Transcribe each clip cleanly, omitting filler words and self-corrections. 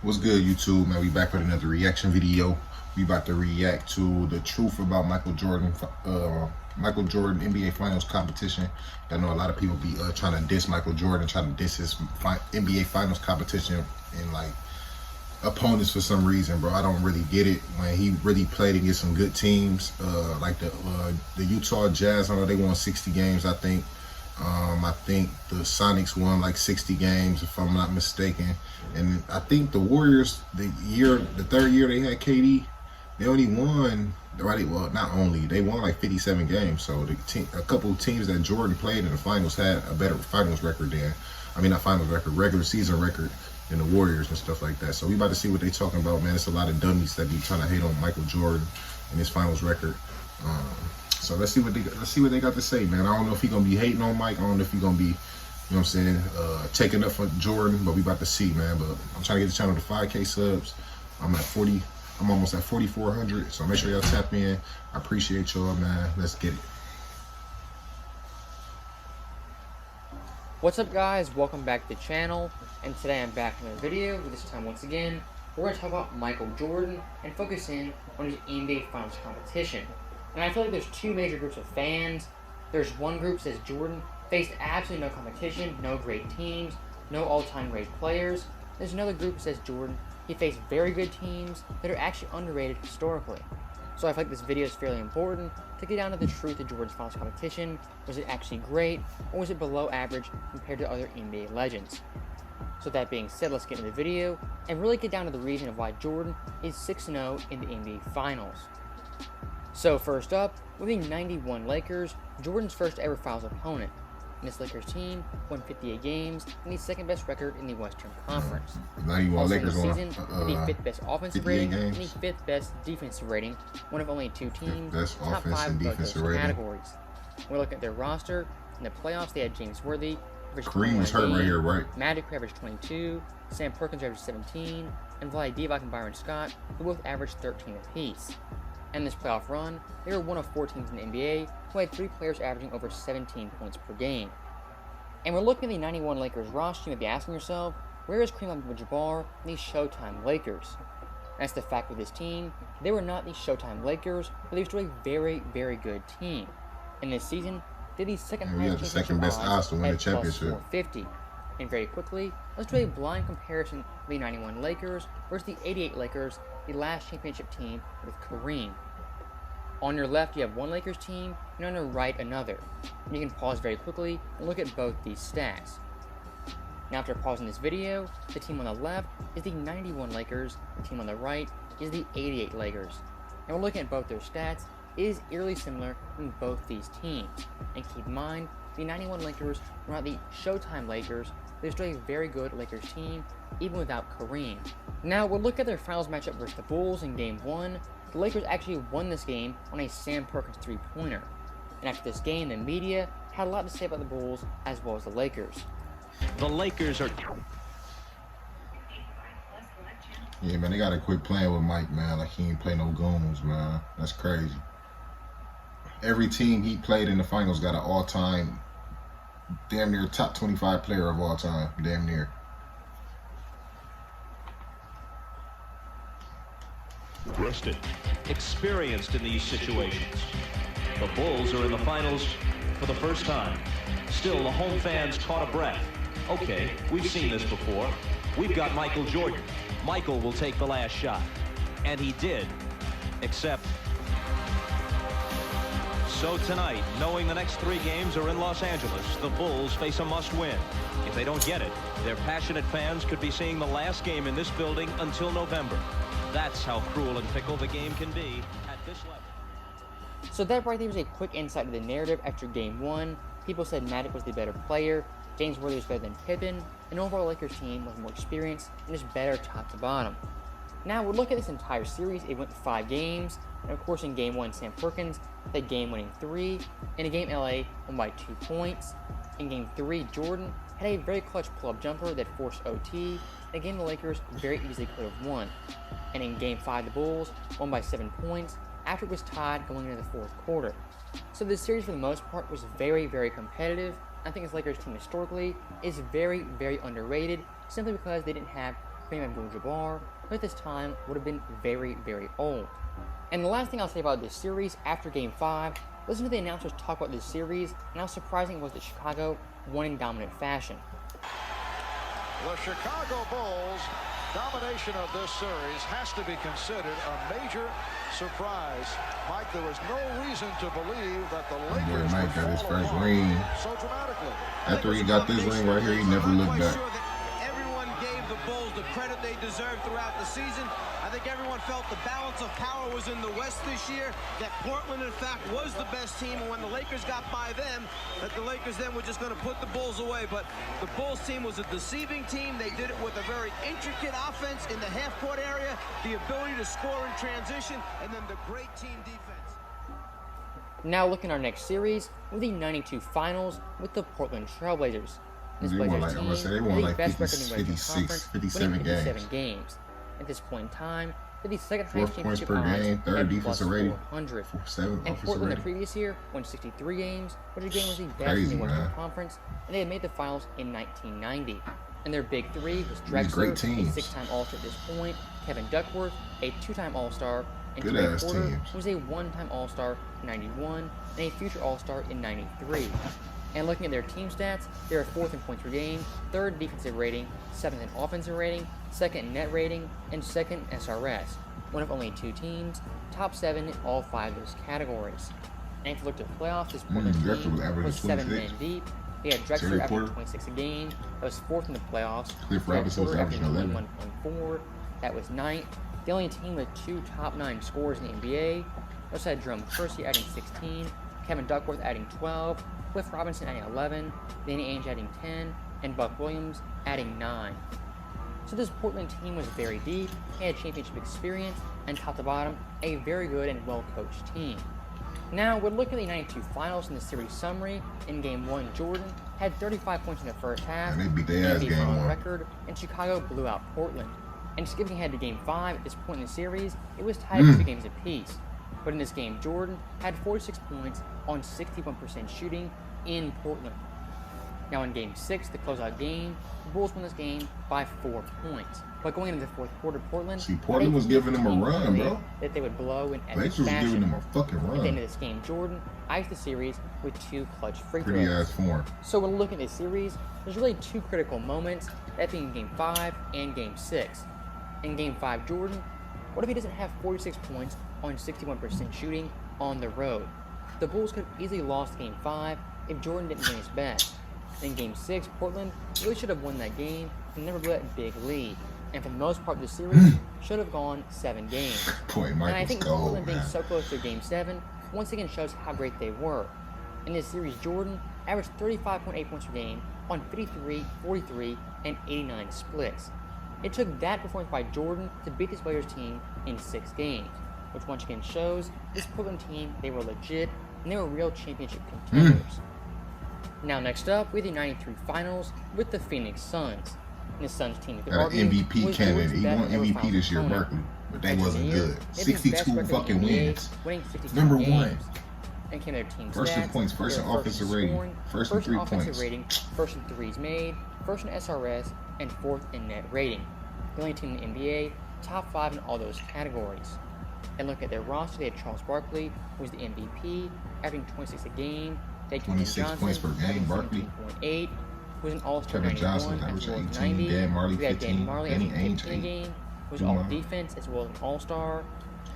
What's good, YouTube, man? We back with another reaction video. We about to react to the truth about Michael Jordan NBA Finals competition. I know a lot of people be trying to diss Michael Jordan, trying to diss his NBA Finals competition and like opponents for some reason, bro. I don't really get it. When he really played against some good teams, like the Utah Jazz. I know they won 60 games, I think. I think the Sonics won like 60 games, if I'm not mistaken. And I think the Warriors, the third year they had KD, they only won, well, not only, they won like 57 games. So a couple of teams that Jordan played in the finals had a better finals record than, not finals record, regular season record than the Warriors and stuff like that. So we about to see what they talking about, man. It's a lot of dummies that be trying to hate on Michael Jordan and his finals record. So let's see what they got to say, man. I don't know if he gonna be hating on Mike. I don't know if he gonna be, you know what I'm saying, taking up for Jordan, but we about to see, man. But I'm trying to get the channel to 5K subs. I'm almost at 4,400. So make sure y'all tap in. I appreciate y'all, man. Let's get it. What's up, guys? Welcome back to the channel, and today I'm back in a video. This time, once again, we're going to talk about Michael Jordan and focus in on his NBA Finals competition. And I feel like there's two major groups of fans. There's one group that says Jordan faced absolutely no competition, no great teams, no all-time great players. There's another group that says Jordan, he faced very good teams that are actually underrated historically. So I feel like this video is fairly important to get down to the truth of Jordan's finals competition. Was it actually great, or was it below average compared to other NBA legends? So that being said, let's get into the video and really get down to the reason of why Jordan is 6-0 in the NBA Finals. So first up, with the 91 Lakers, Jordan's first ever finals opponent. And this Lakers team won 58 games and the second best record in the Western Conference. 91 Lakers in the won season, the 5th best offensive rating games. and the 5th best defensive rating, one of only two teams Best top offense 5 and of both defensive those rating. categories. We're looking at their roster. In the playoffs, they had James Worthy, Kareem was hurt right here, right? Magic, who averaged 22, Sam Perkins averaged 17, and Vlade Divac and Byron Scott, who both averaged 13 apiece. In this playoff run, they were one of 4 teams in the NBA who had 3 players averaging over 17 points per game. And we're looking at the 91 Lakers roster. You may be asking yourself, where is Kareem Abdul-Jabbar and the Showtime Lakers? That's the fact with this team. They were not the Showtime Lakers, but they were still a very, very good team. In this season, they had the second best odds to win the at championship. plus 450. And very quickly, let's do a blind comparison of the 91 Lakers versus the 88 Lakers, the last championship team with Kareem. On your left, you have one Lakers team, and on your right, another. And you can pause very quickly and look at both these stats. Now, after pausing this video, the team on the left is the 91 Lakers, the team on the right is the 88 Lakers. And we're looking at both their stats. It is eerily similar in both these teams. And keep in mind, the 91 Lakers were not the Showtime Lakers, they're still a very good Lakers team, even without Kareem. Now, we'll look at their finals matchup versus the Bulls in Game 1. The Lakers actually won this game on a Sam Perkins three-pointer. And after this game, the media had a lot to say about the Bulls as well as the Lakers. The Lakers are... Yeah, man, they gotta quit playing with Mike, man. Like, he ain't play no goons, man. That's crazy. Every team he played in the finals got an all-time, damn near top 25 player of all time. Damn near. Rested, experienced in these situations. The Bulls are in the finals for the first time. Still, the home fans caught a breath. Okay, we've seen this before. We've got Michael Jordan. Michael will take the last shot. And he did, except... So tonight, knowing the next 3 games are in Los Angeles, the Bulls face a must-win. If they don't get it, their passionate fans could be seeing the last game in this building until November. That's how cruel and fickle the game can be at this level. So that right there was a quick insight to the narrative after Game 1. People said Magic was the better player, James Worthy was better than Pippen, and overall Lakers team was more experienced and is better top to bottom. Now we'll look at this entire series. It went 5 games, and of course in Game 1 Sam Perkins had a game-winning 3, in a game LA won by 2 points. In Game 3 Jordan had a very clutch pull-up jumper that forced OT, in a game the Lakers very easily could have won. And in Game 5 the Bulls won by 7 points after it was tied going into the 4th quarter. So this series for the most part was very, very competitive. I think this Lakers team historically is very, very underrated simply because they didn't have Kareem Abdul-Jabbar, who at this time would have been very, very old. And the last thing I'll say about this series, after Game 5, listen to the announcers talk about this series and how surprising it was that Chicago won in dominant fashion. The Chicago Bulls' domination of this series has to be considered a major surprise. Mike, there was no reason to believe that the Lakers Boy, Mike would got his fall first apart ring. so dramatically. After he got this ring right here, he never looked back. Everyone gave the Bulls the credit they deserved throughout the season. I think everyone felt the balance of power was in the West this year, that Portland, in fact, was the best team, and when the Lakers got by them, that the Lakers then were just going to put the Bulls away. But the Bulls team was a deceiving team. They did it with a very intricate offense in the half-court area, the ability to score in transition, and then the great team defense. Now looking at our next series with the 92 finals with the Portland Trailblazers. This They won Blazers like- I'm gonna say they team won was the like best 50, record in the Western 56, Conference, 57 winning 57 games. games. At this point in time, they're the second Fourth highest points championship per odds game, third at defensive plus rating, 400. seventh And offensive Portland the rating. previous year won 63 games, which again was the best Crazy, in the Western man. Conference, and they had made the finals in 1990. And their big three was These great Drexler, a teams. 6-time All-Star at this point, Kevin Duckworth, a 2-time All-Star, and Good Terry ass Porter, teams. who was a 1-time All-Star in 91 and a future All-Star in 93. And looking at their team stats, they are 4th in points per game, 3rd defensive rating, 7th in offensive rating, 2nd in net rating, and 2nd in SRS. One of only 2 teams, top 7 in all 5 of those categories. And if you look at the playoffs, this Portland Drexler team was averaging was 7 26. men deep. They had Drexler Terry averaging Porter. 26 a game. That was 4th in the playoffs. Cliff They had Robinson was Porter averaging 11. 21.4. That was 9th. The only team with 2 top 9 scorers in the NBA. Also had Jerome Kersey adding 16, Kevin Duckworth adding 12, Cliff Robinson adding 11, Danny Ainge adding 10, and Buck Williams adding 9. So this Portland team was very deep, had championship experience, and top to bottom, a very good and well-coached team. Now, we're looking at the 92 finals in the series summary. In Game 1, Jordan had 35 points in the first half, And they beat their ass NBA game final 1. record, and Chicago blew out Portland. And skipping ahead to Game 5, at this point in the series, it was tied at 2 games apiece. But in this game, Jordan had 46 points on 61% shooting in Portland. Now in Game 6, the closeout game, the Bulls won this game by 4 points. But going into the fourth quarter, Portland See, Portland was giving them a run, bro. that they would blow in epic Lakers was fashion. giving them a fucking At the end run. of this game, Jordan iced the series with 2 clutch free Pretty throws. ass form. So when looking at this series, there's really 2 critical moments, that being Game 5 and Game 6. In Game 5, Jordan, what if he doesn't have 46 points on 61% shooting on the road? The Bulls could have easily lost Game 5 if Jordan didn't win his bet. In Game 6, Portland really should have won that game and never blew that big lead. And for the most part of the series, should have gone 7 games. Boy, And I Michael's think cold, Portland being man. so close to Game 7 once again shows how great they were. In this series, Jordan averaged 35.8 points per game on 53, 43, and 89 splits. It took that performance by Jordan to beat this Blazers team in 6 games, which once again shows this Portland team, they were legit and they were real championship contenders. Now next up, we have the 93 finals with the Phoenix Suns. And the Suns team, the Got an MVP candidate. He won MVP this year, Berkeley. Berkeley. But they wasn't good. 62 fucking wins. Winning 62 Number games. 1. And came their team First in stats, points, first they in were offensive in rating, scoring, first in in 3 offensive points. rating, first in threes made, first in SRS, and 4th in net rating. The only team in the NBA, top 5 in all those categories. And look at their roster, they had Charles Barkley, who was the MVP, averaging 26 a game. They had Kevin 26 Johnson, points per game, averaging Barkley. 17.8, who was an All-Star Kevin 91 Johnson as averaging well as 18, 90. Dan Marley We had 15, Dan Marley Danny averaging Ainge 15 a 8. game, who was Come all on. defense as well as an All-Star.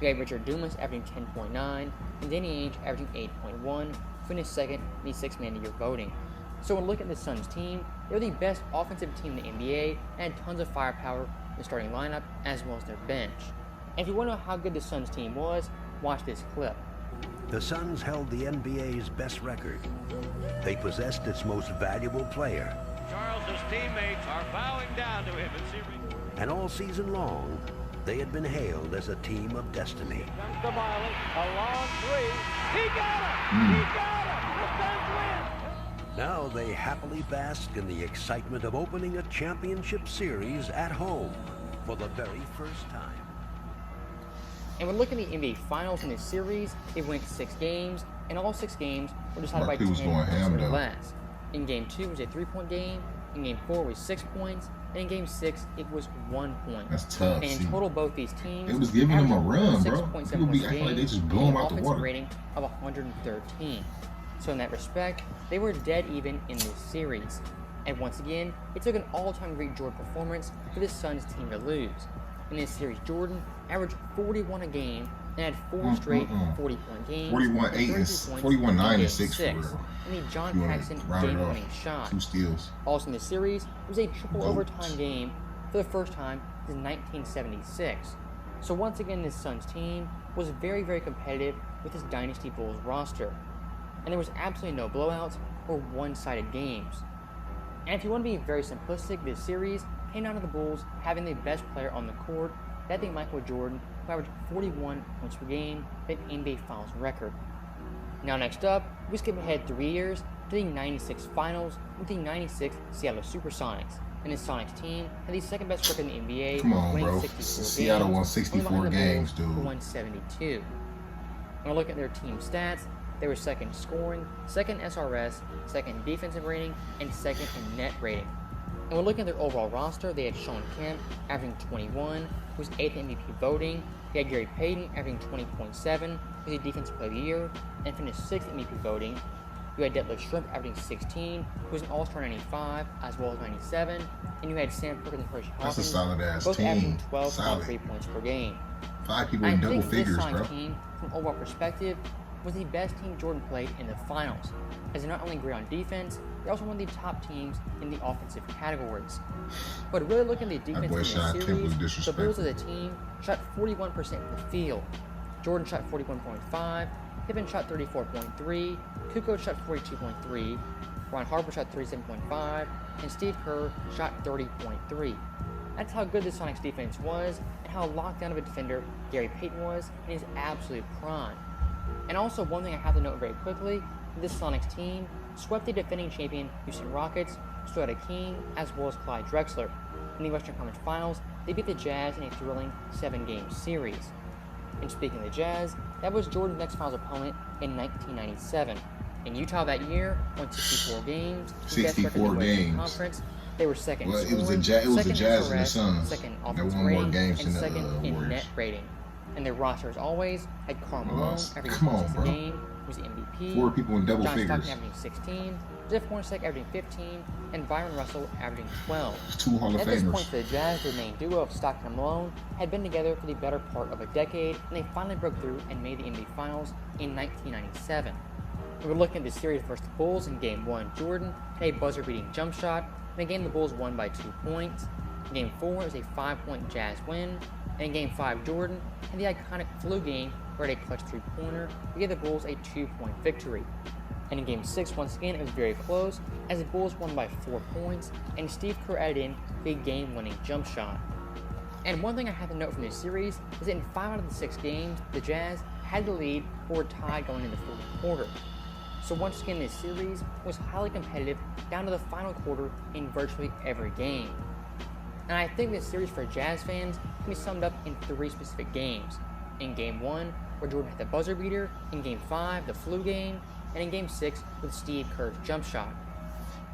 We had Richard Dumas averaging 10.9, and Danny Ainge averaging 8.1, finished second in the 6 Man of the Year voting. So when looking at the Suns team, they were the best offensive team in the NBA and had tons of firepower in the starting lineup as well as their bench. And if you want to know how good the Suns team was, watch this clip. The Suns held the NBA's best record. They possessed its most valuable player. Charles's teammates are bowing down to him in series. And all season long, they had been hailed as a team of destiny. Comes to Miley, a long 3. He got it! He got it! The Suns win! Now they happily bask in the excitement of opening a championship series at home for the very first time. And when looking at the NBA Finals in this series, they went 6 games, and all 6 games were decided by Barkley 10 was going points ham, or though. less. In Game 2 was a 3-point game, in Game 4 was 6 points, and in Game 6, it was 1 point. That's tough. And in See, total, both these teams it was giving them a run, bro. 6.7 People be points a acting like they game just blew and them an out the offensive water. rating of 113. So in that respect, they were dead even in this series. And once again, it took an all-time great Jordan performance for the Suns team to lose. In this series, Jordan averaged 41 a game and had 4 straight 40-point games. 41-8 and 41-9 and 6 for real. And the John You wanna Paxson round it off. game-winning shot. 2 steals. Also in this series, it was a triple Votes. overtime game for the first time since 1976. So once again, this Suns team was very, very competitive with this Dynasty Bulls roster. And there was absolutely no blowouts or one-sided games. And if you want to be very simplistic, this series came down to the Bulls having the best player on the court, that being Michael Jordan, who averaged 41 points per game, an NBA Finals record. Now next up, we skip ahead 3 years to the 96 Finals with the 96 Seattle Supersonics. And this Sonics team had the second best record in the NBA, Come on, winning bro. 64 Seattle games, won 64 only behind the games, Bulls, who dude. won 72. When we look at their team stats, they were second in scoring, second in SRS, second in defensive rating, and second in net rating. And when looking at their overall roster, they had Shawn Kemp averaging 21, who was 8th in MVP voting. They had Gary Payton averaging 20.7, who was a Defensive Player of the Year, and finished 6th in MVP voting. You had Detlef Schrempf averaging 16, who was an All-Star 95, as well as 97. And you had Sam Perkins and Percy Hawkins, That's a solid-ass both team. averaging Solid. 12.3 points per game. 5 people I in double think figures, this bro. Sonics team, from an overall perspective, was the best team Jordan played in the finals, as they're not only great on defense, they're also one of the top teams in the offensive categories. But really looking at the defense boy in shot this Kemp was series, the Bulls as a disrespectful. team shot 41% from the field. Jordan shot 41.5, Pippen shot 34.3, Kukoc shot 42.3, Ron Harper shot 37.5, and Steve Kerr shot 30.3. That's how good the Sonics defense was, and how locked down of a defender Gary Payton was in his absolute prime. And also, one thing I have to note very quickly, this Sonics team swept the defending champion Houston Rockets, Stuart King, as well as Clyde Drexler. In the Western Conference Finals, they beat the Jazz in a thrilling 7-game series. And speaking of the Jazz, that was Jordan's next finals opponent in 1997. In Utah that year, won 64 games, the best record in the 64 Western games. Conference. They were second Well, in it was the scoring, second Jazz in and the SRS, Suns second in that offensive won more rating, games and than the second in Warriors. net rating. And their roster, as always, had Karl Malone Lost. averaging Come on, 26 a bro. game, was the MVP. 4 people in double John figures. Stockton averaging 16, Jeff Hornacek averaging 15, and Byron Russell averaging 12. 2 Hall of At this Famers. point, the Jazz, their main duo of Stockton and Malone, had been together for the better part of a decade, and they finally broke through and made the NBA Finals in 1997. We were looking at the series versus the Bulls. In Game 1, Jordan had a buzzer-beating jump shot. In the game, the Bulls won by 2 points. In Game 4, it was a 5-point Jazz win. And in Game 5, Jordan had the iconic flu game where he had a clutch 3-pointer to give the Bulls a 2-point victory. And in Game 6, once again, it was very close, as the Bulls won by 4 points, and Steve Kerr added in the game-winning jump shot. And one thing I have to note from this series is that in 5 out of the 6 games, the Jazz had the lead or were tied going into the fourth quarter. So once again, this series was highly competitive down to the final quarter in virtually every game. And I think this series for Jazz fans can be summed up in 3 specific games. In Game 1, where Jordan had the buzzer beater, in Game 5, the flu game, and in Game 6 with Steve Kerr's jump shot.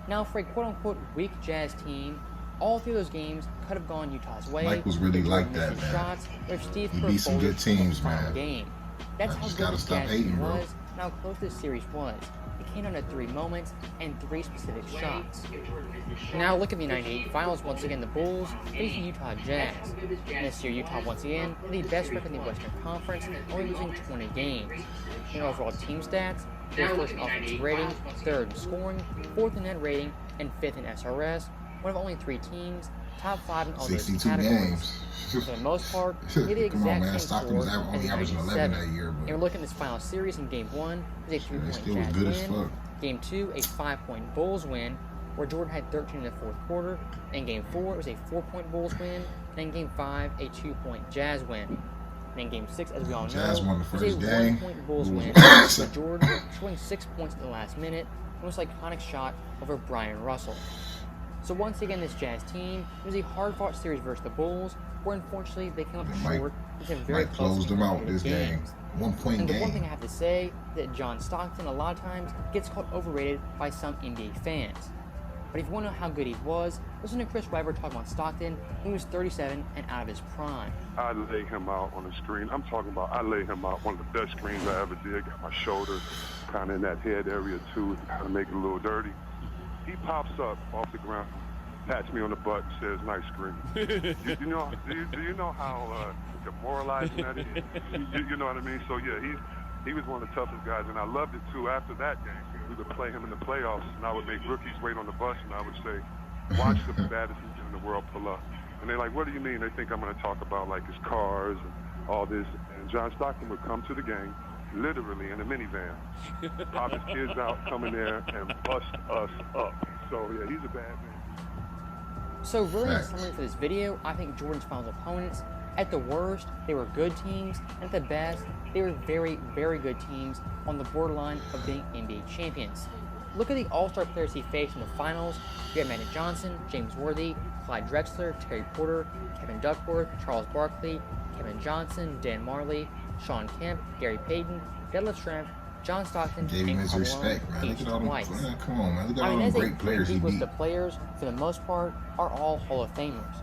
Now for a quote-unquote weak Jazz team, all 3 of those games could have gone Utah's way. Mike was really if like Jordan that, missed his man. shots, or if Steve He Kerr beat some folded good teams, in the final man. game. That's I how just good gotta this stop Jazz hating, team bro. was, and how close this series was. It came down to 3 moments and 3 specific shots. Now look at the 98 Finals. Once again, the Bulls faced the Utah Jazz. And this year, Utah once again had the best record in the Western Conference, only losing 20 games. In overall team stats, they were first in offensive rating, 3rd in scoring, 4th in net rating, and 5th in SRS. One of only 3 teams, top 5 in all those 62 categories. games. For the most part, they did the Come on, exact man. same Stockton was score only as averaging 97. 11 that year, And we're but looking at this final series. In Game 1, it was a they 3-point still was Jazz good as win. fuck. Game 2, a 5-point Bulls win, where Jordan had 13 in the fourth quarter. In Game 4, it was a 4-point Bulls win. And in Game 5, a 2-point Jazz win. And in Game 6, as we all know, Jazz won the it was a first game. 1-point Bulls win, Bulls. with Jordan scoring 6 points in the last minute, the most iconic shot over Brian Russell. So once again, this Jazz team, it was a hard-fought series versus the Bulls, where unfortunately they came up And Mike- short in some very Mike close closed them out competitive this game. games. 1-point And the one thing I game. have to say is that John Stockton a lot of times gets called overrated by some NBA fans. But if you want to know how good he was, listen to Chris Webber talk about Stockton when he was 37 and out of his prime. I lay him out on the screen. I'm talking about I lay him out, one of the best screens I ever did. Got my shoulder kind of in that head area too, kind of make it a little dirty. He pops up off the ground, pats me on the butt, and says, "Nice screen." Do you know how demoralizing that is? You know what I mean? So yeah, he was one of the toughest guys, and I loved it too. After that game, we would play him in the playoffs, and I would make rookies wait on the bus, and I would say, "Watch the baddest in the world pull up." And they're like, "What do you mean?" They think I'm going to talk about like his cars and all this. And John Stockton would come to the game, literally in a minivan, pop his kids out, come in there, and bust us up. So yeah, he's a bad man. So really, in summary for this video, I think Jordan's finals opponents, at the worst, they were good teams, and at the best, they were very, very good teams on the borderline of being NBA champions. Look at the all-star players he faced in the finals. You had Magic Johnson, James Worthy, Clyde Drexler, Terry Porter, Kevin Duckworth, Charles Barkley, Kevin Johnson, Dan Marley, Sean Kemp, Gary Payton, Detlef Schrempf, John Stockton, Gave him and his Karl respect, Malone man. Look each at all them. twice. Man, come on, man. Look at all as them a great players he big list beat. of players, for the most part, are all Hall of Famers.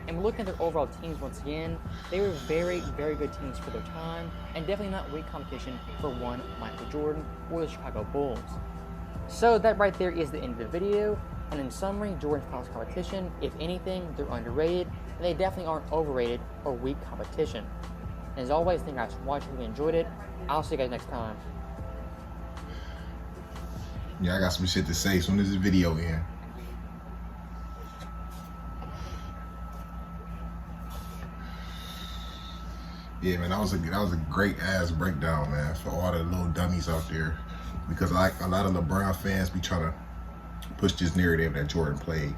And looking at their overall teams once again, they were very, very good teams for their time, and definitely not weak competition for one Michael Jordan or the Chicago Bulls. So that right there is the end of the video, and in summary, Jordan's finals competition, if anything, they're underrated, and they definitely aren't overrated or weak competition. And as always, thank you guys for watching. If you enjoyed it, I'll see you guys next time. Yeah, I got some shit to say as soon as this video ends. Yeah, man, that was a great ass breakdown, man, for all the little dummies out there, because like a lot of LeBron fans be trying to push this narrative that Jordan played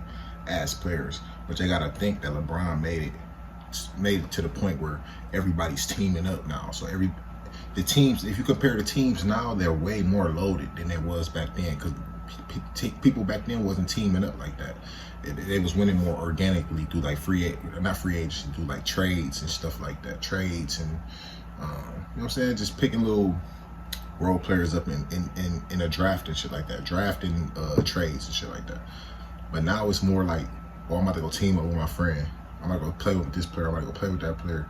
as players, but they gotta think that LeBron made it to the point where everybody's teaming up now. So the teams, if you compare the teams now, they're way more loaded than it was back then, because people back then wasn't teaming up like that. They was winning more organically through like not free agency, through like trades and stuff like that. Trades and you know what I'm saying, just picking little role players up in a draft and shit like that, drafting trades and shit like that. But now it's more like, oh, I'm about to go team up with my friend. I'm about to go play with this player. I'm about to go play with that player.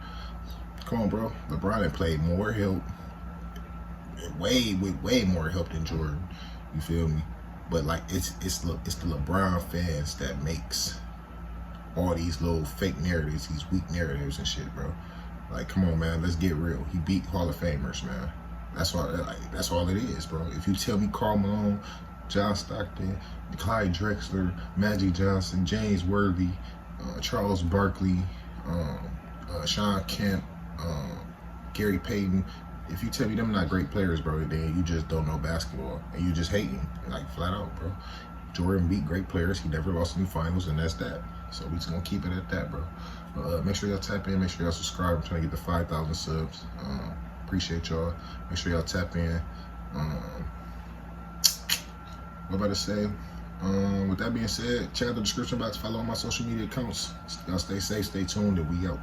Come on, bro. LeBron had played more help, way more help than Jordan. You feel me? But like it's the LeBron fans that makes all these little fake narratives, these weak narratives and shit, bro. Like, come on, man, let's get real. He beat Hall of Famers, man. That's all it is, bro. If you tell me Karl Malone, John Stockton, Clyde Drexler, Magic Johnson, James Worthy, Charles Barkley, Sean Kemp, Gary Payton, if you tell me them not great players, bro, then you just don't know basketball and you just hating, like, flat out, bro. Jordan beat great players. He never lost any finals, and that's that. So we just gonna keep it at that, bro. Make sure y'all tap in. Make sure y'all subscribe. I'm trying to get to 5,000 subs. Appreciate y'all. Make sure y'all tap in. What about to say? With that being said, check out the description box. Follow all my social media accounts. Y'all stay safe, stay tuned, and we out.